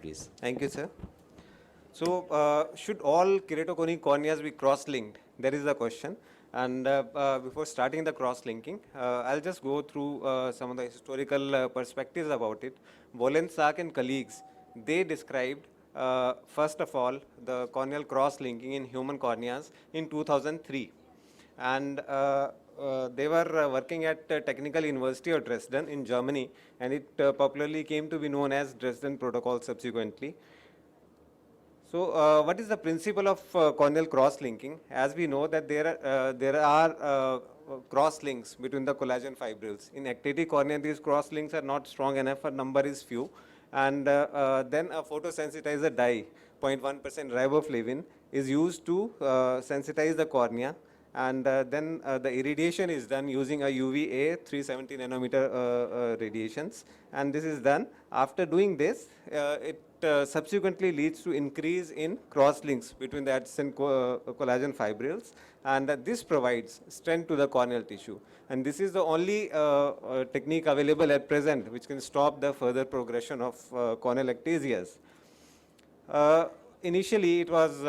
please. Thank you, sir. So, should all keratoconic corneas be cross-linked? That is the question. And before starting the cross-linking, I'll just go through some of the historical perspectives about it. Wollensak and colleagues, they described, first of all, the corneal cross-linking in human corneas in 2003. And they were working at Technical University of Dresden in Germany, and it popularly came to be known as Dresden Protocol subsequently. So, what is the principle of corneal cross-linking? As we know that there are cross links between the collagen fibrils. In ectatic cornea, these cross links are not strong enough, a number is few, and then a photosensitizer dye, 0.1% riboflavin, is used to sensitize the cornea, and then the irradiation is done using a UVA 370 nanometer radiations, and this is done. After doing this, it subsequently leads to increase in cross links between the adjacent collagen fibrils, and this provides strength to the corneal tissue. And this is the only technique available at present which can stop the further progression of corneal ectasias. Initially, it was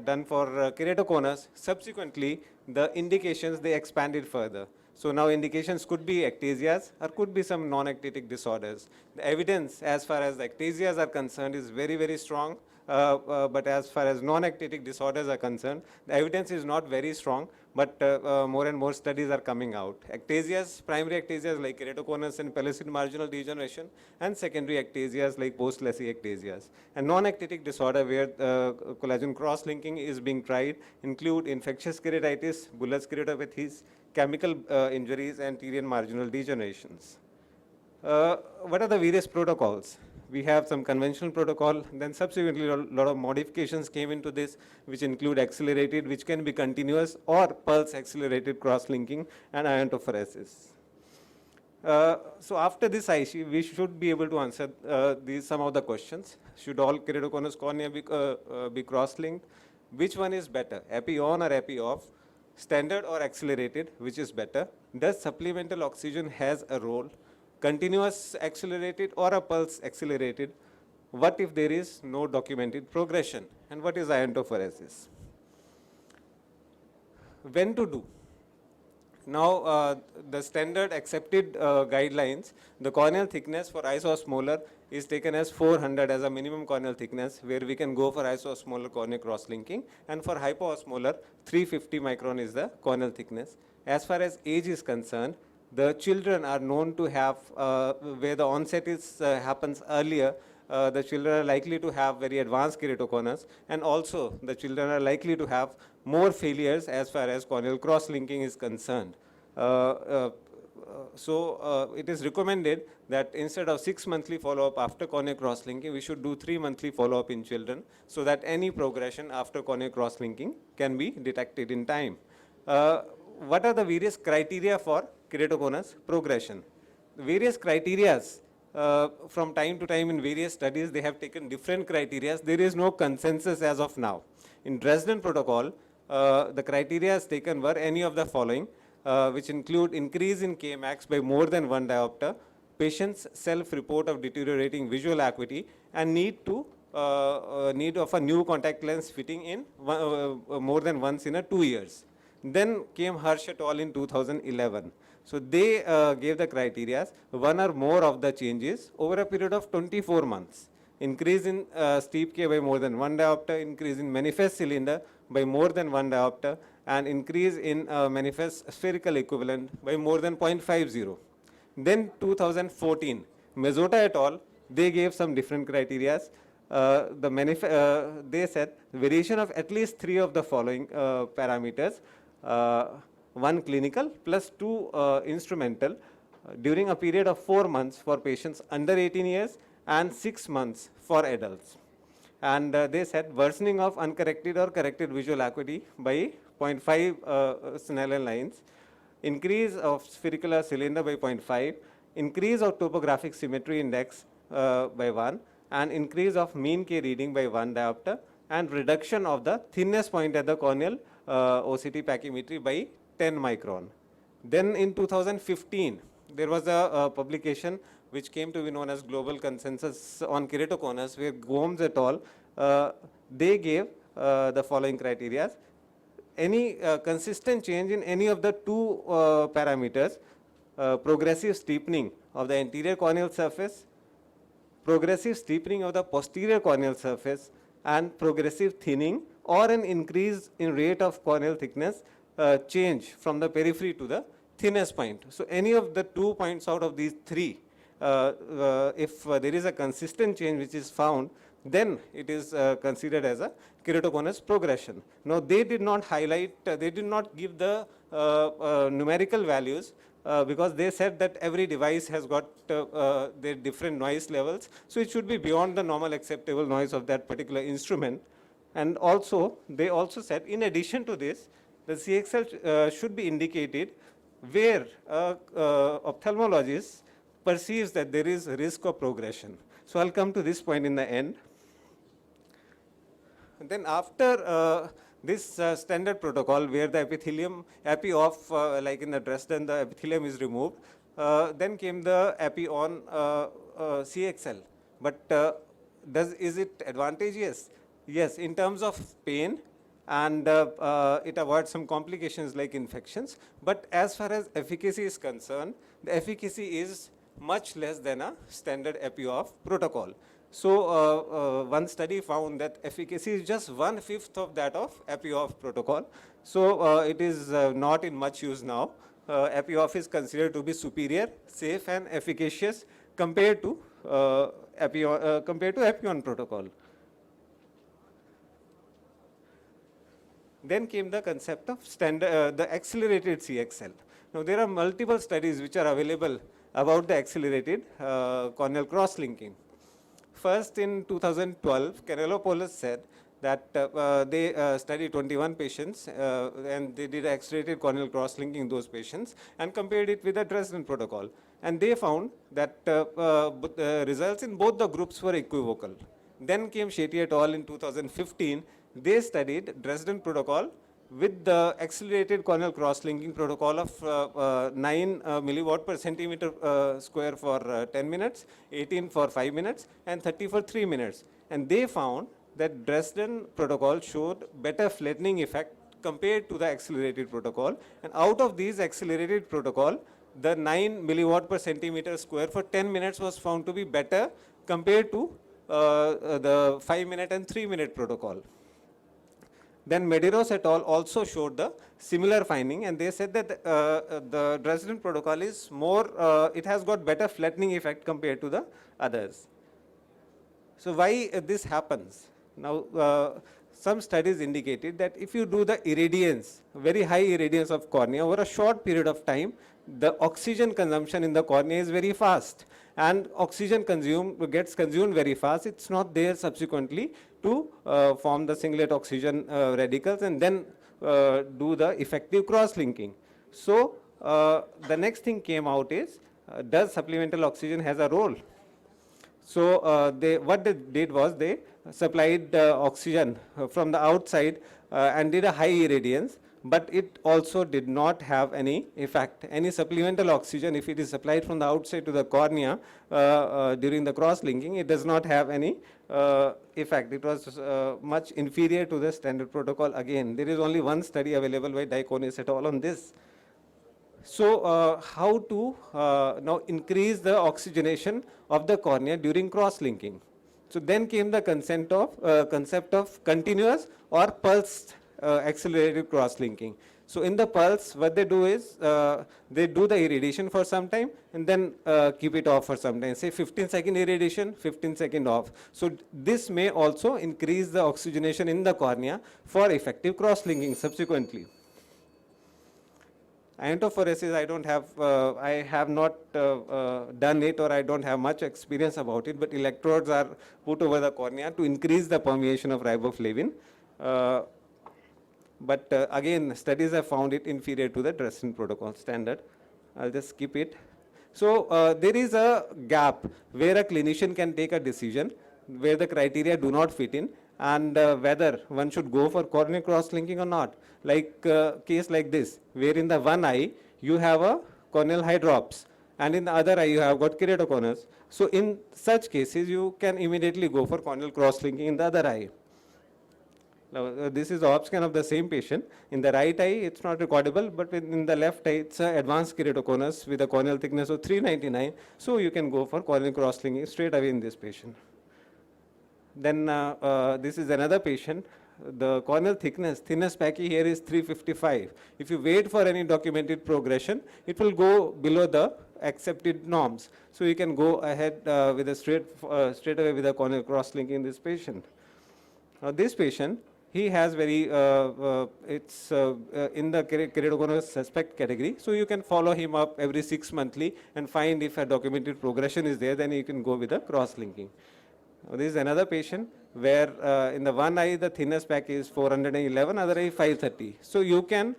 done for keratoconus. Subsequently, the indications, they expanded further. So now indications could be ectasias or could be some non-ectatic disorders. The evidence as far as the ectasias are concerned is very, very strong. But as far as non-ectatic disorders are concerned, the evidence is not very strong, but more and more studies are coming out. Ectasias, primary ectasias like keratoconus and pellucid marginal degeneration, and secondary ectasias like post-Lacy ectasias. And non-ectatic disorder where collagen cross-linking is being tried include infectious keratitis, bullous keratopathies, chemical injuries, and Tyrian marginal degenerations. What are the various protocols? We have some conventional protocol, then subsequently a lot of modifications came into this, which include accelerated, which can be continuous, or pulse accelerated cross-linking, and iontophoresis. So after this, we should be able to answer some of the questions. Should all keratoconus cornea be cross-linked? Which one is better, epi-on or epi-off? Standard or accelerated, which is better? Does supplemental oxygen has a role? Continuous accelerated or a pulse accelerated? What if there is no documented progression? And what is iontophoresis? When to do? Now, the standard accepted guidelines, the corneal thickness for isosmolar is taken as 400 as a minimum corneal thickness, where we can go for isosmolar corneal cross-linking, and for hypoosmolar, 350 micron is the corneal thickness. As far as age is concerned, the children are known to have, where the onset is happens earlier, the children are likely to have very advanced keratoconus, and also the children are likely to have more failures as far as corneal cross-linking is concerned. So it is recommended that instead of 6 monthly follow-up after corneal cross-linking, we should do 3 monthly follow-up in children, so that any progression after corneal cross-linking can be detected in time. What are the various criteria for keratoconus progression? Various criteria, from time to time in various studies, they have taken different criteria. There is no consensus as of now. In Dresden protocol, the criteria taken were any of the following, which include increase in Kmax by more than 1 diopter, patient's self-report of deteriorating visual acuity, and need of a new contact lens fitting in more than once in 2 years. Then came Hirsch et al. In 2011. So they gave the criteria, one or more of the changes over a period of 24 months. Increase in steep K by more than 1 diopter, increase in manifest cylinder by more than 1 diopter, and increase in manifest spherical equivalent by more than 0.50. Then 2014, Mezzota et al., they gave some different criteria. They said variation of at least 3 of the following parameters, 1 clinical plus 2 instrumental during a period of 4 months for patients under 18 years and 6 months for adults. And they said worsening of uncorrected or corrected visual acuity by 0.5 Snellen lines, increase of spherical cylinder by 0.5, increase of topographic symmetry index by 1, and increase of mean K reading by 1 diopter, and reduction of the thinness point at the corneal OCT pachymetry by 10 micron. Then in 2015, there was a publication which came to be known as global consensus on keratoconus, where Gomes et al., they gave the following criteria. Any consistent change in any of the two parameters, progressive steepening of the anterior corneal surface, progressive steepening of the posterior corneal surface, and progressive thinning or an increase in rate of corneal thickness change from the periphery to the thinnest point. So any of the 2 points out of these 3, if there is a consistent change which is found, then it is considered as a keratoconus progression. Now they did not highlight, they did not give the numerical values, because they said that every device has got their different noise levels, so it should be beyond the normal acceptable noise of that particular instrument. And also, they also said, in addition to this, the CXL should be indicated where ophthalmologist perceives that there is a risk of progression. So I'll come to this point in the end. And then after this standard protocol where the epithelium, epi-off, like in the Dresden, the epithelium is removed, then came the epi-on CXL. But is it advantageous? Yes, in terms of pain, and it avoids some complications like infections. But as far as efficacy is concerned, the efficacy is much less than a standard epi-off protocol. So one study found that efficacy is just 1/5 of that of epi-off protocol. So it is not in much use now. Epi-off is considered to be superior, safe, and efficacious compared to epi-on protocol. Then came the concept of standard, the accelerated CXL. Now there are multiple studies which are available about the accelerated corneal cross-linking. First, in 2012, Kanellopoulos said that they studied 21 patients and they did accelerated corneal cross-linking in those patients and compared it with the Dresden protocol. And they found that results in both the groups were equivocal. Then came Shetty et al. In 2015. They studied Dresden protocol with the accelerated corneal cross-linking protocol of 9 milliwatt per centimeter square for 10 minutes, 18 for 5 minutes, and 30 for 3 minutes. And they found that Dresden protocol showed better flattening effect compared to the accelerated protocol. And out of these accelerated protocol, the 9 milliwatt per centimeter square for 10 minutes was found to be better compared to the 5-minute and 3-minute protocol. Then Medeiros et al. Also showed the similar finding, and they said that the Dresden protocol is more, it has got better flattening effect compared to the others. So why this happens? Now, some studies indicated that if you do the irradiance, very high irradiance of cornea over a short period of time, the oxygen consumption in the cornea is very fast, and oxygen gets consumed very fast. It's not there subsequently to form the singlet oxygen radicals and then do the effective cross-linking. So the next thing came out is, does supplemental oxygen has a role? So what they did was they supplied oxygen from the outside and did a high irradiance, but it also did not have any effect. Any supplemental oxygen, if it is supplied from the outside to the cornea during the cross-linking, it does not have any effect. It was much inferior to the standard protocol. Again, there is only one study available by Diaconis et al. On this. So how to now increase the oxygenation of the cornea during cross-linking? So then came the concept of continuous or pulsed accelerated cross-linking. So in the pulse, what they do is they do the irradiation for some time and then keep it off for some time. Say 15-second irradiation, 15-second off. So this may also increase the oxygenation in the cornea for effective cross-linking subsequently. Iontophoresis, I have not done it, or I don't have much experience about it, but electrodes are put over the cornea to increase the permeation of riboflavin. But again, studies have found it inferior to the Dresden protocol standard. I'll just skip it. So there is a gap where a clinician can take a decision where the criteria do not fit in, and whether one should go for corneal cross-linking or not. Like case like this, where in the one eye you have a corneal eye drops, and in the other eye you have got keratoconus. So in such cases, you can immediately go for corneal cross-linking in the other eye. Now, this is the op scan of the same patient. In the right eye, it's not recordable, but in the left eye, it's advanced keratoconus with a corneal thickness of 399. So you can go for corneal cross-linking straight away in this patient. Then this is another patient. The corneal thickness, thinnest pachy here is 355. If you wait for any documented progression, it will go below the accepted norms. So you can go ahead with a straight away with a corneal cross-linking in this patient. Now this patient, he has very, it's in the keratoconus suspect category. So you can follow him up every 6 monthly and find if a documented progression is there, then you can go with a cross-linking. This is another patient where in the one eye the thinnest pack is 411, other eye 530. So you can,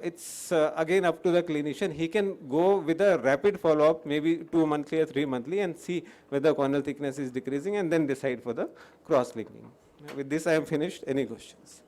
it's again up to the clinician. He can go with a rapid follow-up, maybe 2 monthly or 3 monthly, and see whether corneal thickness is decreasing and then decide for the cross-linking. With this I am finished. Any questions?